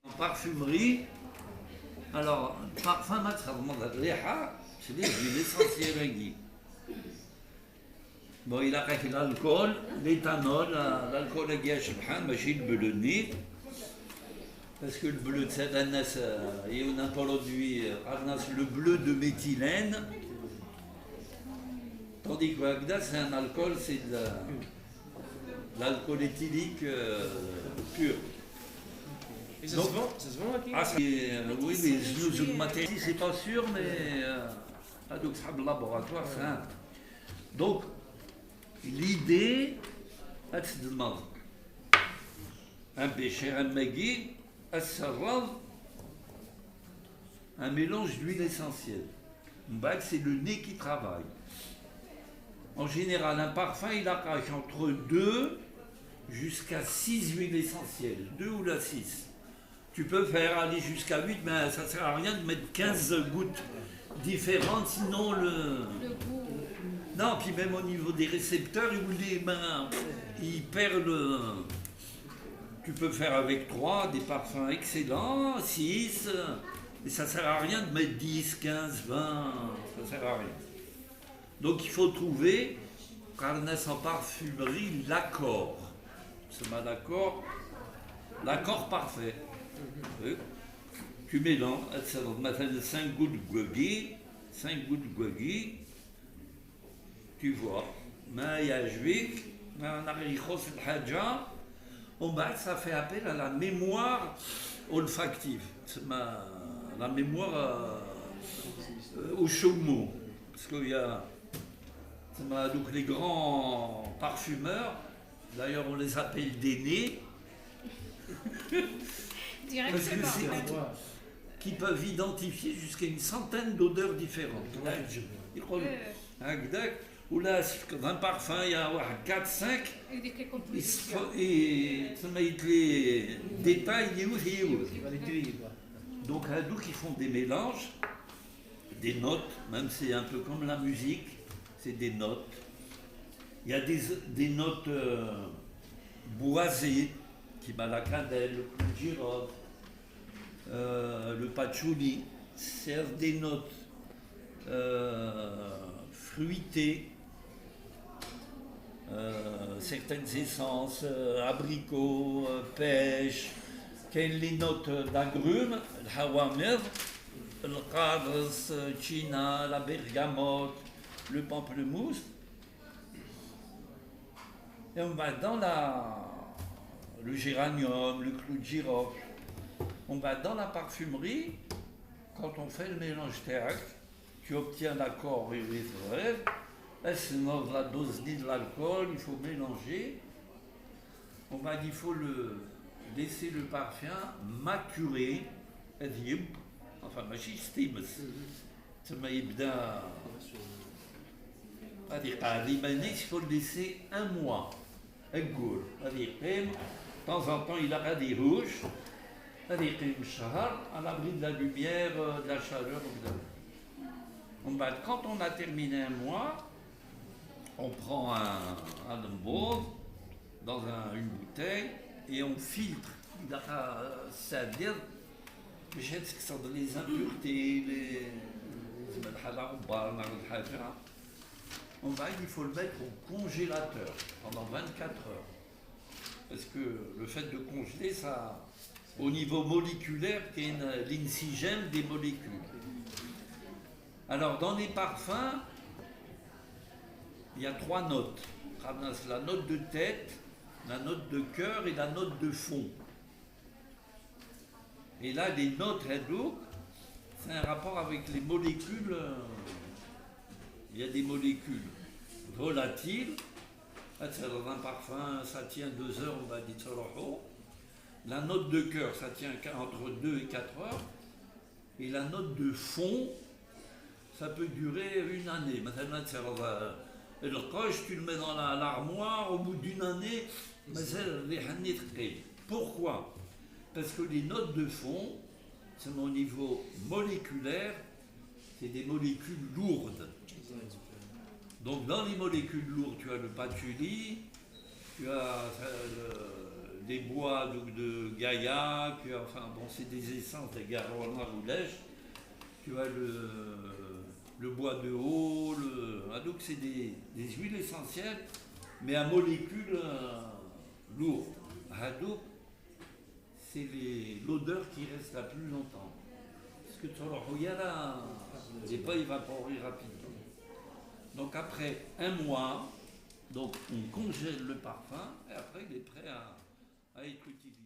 En parfumerie, alors, parfum, c'est l'huile essentielle. Bon, il a l'alcool, l'éthanol, l'alcool à Shibhan, machine le bleu de nez. Parce que le bleu de cette année, il y a un produit, le bleu de méthylène. Tandis que Agda, c'est un alcool, c'est de l'alcool éthylique pur. Et ça se vend aquí? Oui, mais nous, matériel, c'est pas sûr, mais donc ça le laboratoire, c'est un. Donc, l'idée, c'est de demander un péché, un magui, un mélange d'huile essentielle. C'est le nez qui travaille. En général, un parfum, il arrache entre 2 jusqu'à 6 huiles essentielles, 2 ou la 6. Tu peux faire aller jusqu'à 8, mais ça ne sert à rien de mettre 15 gouttes différentes, sinon le goût. Non, puis même au niveau des récepteurs, il perd le. Tu peux faire avec 3 des parfums excellents, 6, mais ça ne sert à rien de mettre 10, 15, 20, ça ne sert à rien. Donc il faut trouver, Carnas en parfumerie, l'accord. C'est mal l'accord parfait. Oui. Tu mélanges, 5 gouttes de guagui, tu vois, ça fait appel à la mémoire olfactive, la mémoire au chaummeau. Parce qu'il y a donc les grands parfumeurs, d'ailleurs on les appelle des nez, parce que c'est qui peuvent identifier jusqu'à une centaine d'odeurs différentes. Ou là, dans un parfum, il y a 4, 5, et les détails, donc ils font des mélanges, des notes, même c'est un peu comme la musique, c'est des notes. Il y a des notes boisées, qui bat la cannelle, le clou de girofle, le patchouli, c'est des notes fruitées, certaines essences, abricots, pêche, les notes d'agrumes, le hawamir, le qadrs, china, la bergamote, le pamplemousse. Et on va dans le géranium, le clou de girofle. On va dans la parfumerie, quand on fait le mélange théâtre, tu obtiens l'accord sinon la dose de l'alcool, il faut mélanger. On va il faut laisser le parfum maturer, enfin ماشي يستيمس ثم يبدا il faut le laisser 1 mois. De temps en temps il a des rouges, à l'abri de la lumière, de la chaleur. Quand on a terminé 1 mois, on prend un embauche dans une bouteille et on filtre. C'est-à-dire les impuretés, il faut le mettre au congélateur pendant 24 heures. Parce que le fait de congeler, ça, au niveau moléculaire, il y a l'insigène des molécules. Alors, dans les parfums, il y a 3 notes. La note de tête, la note de cœur et la note de fond. Et là, les notes c'est un rapport avec les molécules. Il y a des molécules volatiles. Dans un parfum, ça tient 2 heures, on va dire. La note de cœur, ça tient entre 2 et 4 heures. Et la note de fond, ça peut durer 1 année. Le coche, tu le mets dans l'armoire, au bout d'1 année, pourquoi? Parce que les notes de fond, c'est au niveau moléculaire, c'est des molécules lourdes. Donc dans les molécules lourdes, tu as le patchouli, tu as des bois de gaillac, enfin bon, c'est des essences de garonne ou lèche. Tu as le bois de haut, donc c'est des huiles essentielles, mais à molécules lourdes. Donc c'est l'odeur qui reste la plus longtemps. Parce que sur le royal, n'est pas évaporé rapidement. Donc après un mois, donc on congèle le parfum et après il est prêt à être utilisé.